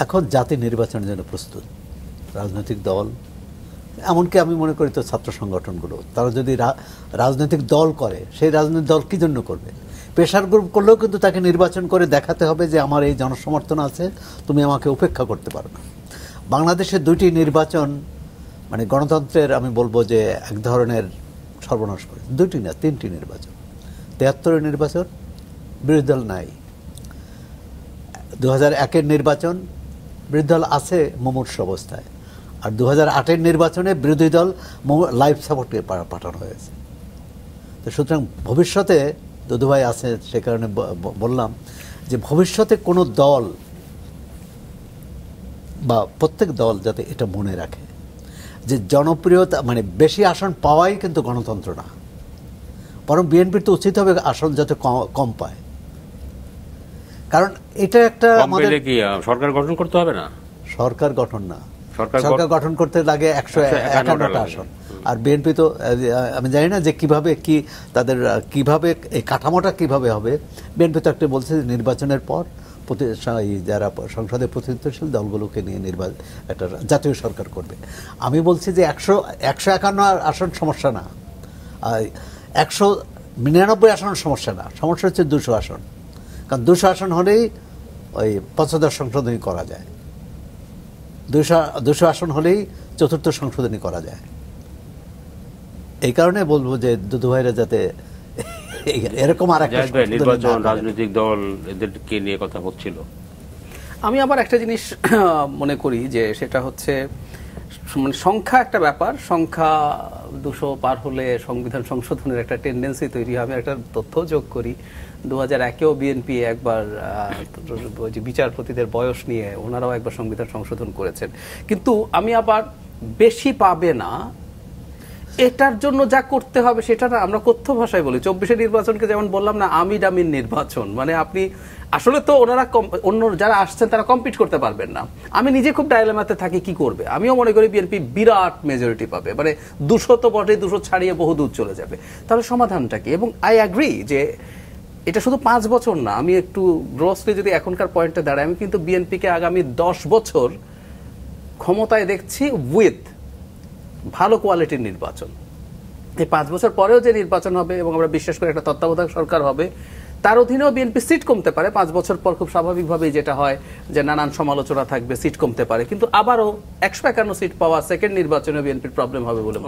এখন জাতি নির্বাচনের জন্য প্রস্তুত, রাজনৈতিক দল, এমনকি আমি মনে করি তো ছাত্র সংগঠনগুলো, তারা যদি রাজনৈতিক দল করে, সেই রাজনৈতিক দল কী জন্য করবে? প্রেশার গ্রুপ করলেও কিন্তু তাকে নির্বাচন করে দেখাতে হবে যে আমার এই জনসমর্থন আছে, তুমি আমাকে উপেক্ষা করতে পারো না। বাংলাদেশে দুইটি নির্বাচন মানে গণতন্ত্রের আমি বলবো যে এক ধরনের সর্বনাশ করে। দুইটি না, তিনটি নির্বাচন। ৭৩-এর নির্বাচন, বিরোধী দল নাই। ২০০১-এর নির্বাচন, বিরোধী দল আছে মুমূর্ষ অবস্থায়। আর ২০০৮-এর নির্বাচনে বিরোধী দল লাইফ সাপোর্টে পাঠানো হয়েছে। তো সুতরাং ভবিষ্যতে দুদুভাই আছে, সে কারণে বললাম যে ভবিষ্যতে কোনো দল বা প্রত্যেক দল যাতে এটা মনে রাখে যে জনপ্রিয়তা মানে বেশি আসন পাওয়াই কিন্তু গণতন্ত্র না, বরং বিএনপির তো উচিত হবে আসন যাতে কম পায়। কারণ এটা একটা আমাদের কি সরকার গঠন করতে হবে না, সরকার গঠন না, সরকার গঠন করতে লাগে ১৫১টা আসন। আর বিএনপি তো আমি জানি না যে কিভাবে কি তাদের কিভাবে এই কাঠামোটা কিভাবে হবে। বিএনপি তো একটা বলছে যে নির্বাচনের পর যারা সংসদে প্রতিনিধিত্বশীল দলগুলোকে নিয়ে একটা জাতীয় সরকার করবে। আমি বলছি যে ১৫১ আসন সমস্যা না, ১৯৯ আসন সমস্যা না, সমস্যা হচ্ছে ২০০ আসন। কারণ ২০০ আসন হলেই ওই পঞ্চদশ সংশোধনী করা যায়, ২০০ আসন হলেই চতুর্থ সংশোধনী করা যায়। এই কারণে বলবো যে দুদুভাইরা যাতে এরকম আর একটা নির্বাচন রাজনৈতিক দল এদেরকে নিয়ে কথা হচ্ছিল। আমি আবার একটা জিনিস মনে করি যে সেটা হচ্ছে মানে সংখ্যা একটা ব্যাপার, সংখ্যা ২০০ পার হলে সংবিধান সংশোধনের একটা টেন্ডেন্সি তৈরি হবে। একটা তথ্য যোগ করি, ২০০১-এও বিএনপি একবার বিচারপতিদের বয়স নিয়ে ওনারাও একবার সংবিধান সংশোধন করেছেন। কিন্তু আমি আবার বেশি পাবে না এটার জন্য যা করতে হবে সেটা না আমরা কথ্য ভাষায় বলি। ২৪-এর নির্বাচনকে যেমন বললাম না আমির আমির নির্বাচন, মানে আপনি আসলে তো ওনারা অন্য যারা আসছেন তারা কম্পিট করতে পারবেন না। আমি নিজে খুব ডাইলেমাতে থাকি কি করবে। আমিও মনে করি বিএনপি বিরাট মেজরিটি পাবে, মানে ২০০ তো বটে, ২০০ ছাড়িয়ে বহু দূর চলে যাবে। তাহলে সমাধানটা কি? এবং আই অ্যাগ্রি যে এটা শুধু ৫ বছর না, আমি একটু গ্রসলি যদি এখনকার পয়েন্টে দাঁড়াই, আমি কিন্তু বিএনপিকে আগামী ১০ বছর ক্ষমতায় দেখছি উইথ ভালো কোয়ালিটির নির্বাচন। এই ৫ বছর পরেও যে নির্বাচন হবে এবং আমরা বিশ্বাস করি একটা তত্ত্বাবধায়ক সরকার হবে, তার অধীনেও বিএনপি সিট কমতে পারে। ৫ বছর পর খুব স্বাভাবিকভাবেই যেটা হয় যে নানান সমালোচনা থাকবে, সিট কমতে পারে, কিন্তু আবারও ১৫১ সিট পাওয়া সেকেন্ড নির্বাচনে বিএনপির প্রবলেম হবে বলে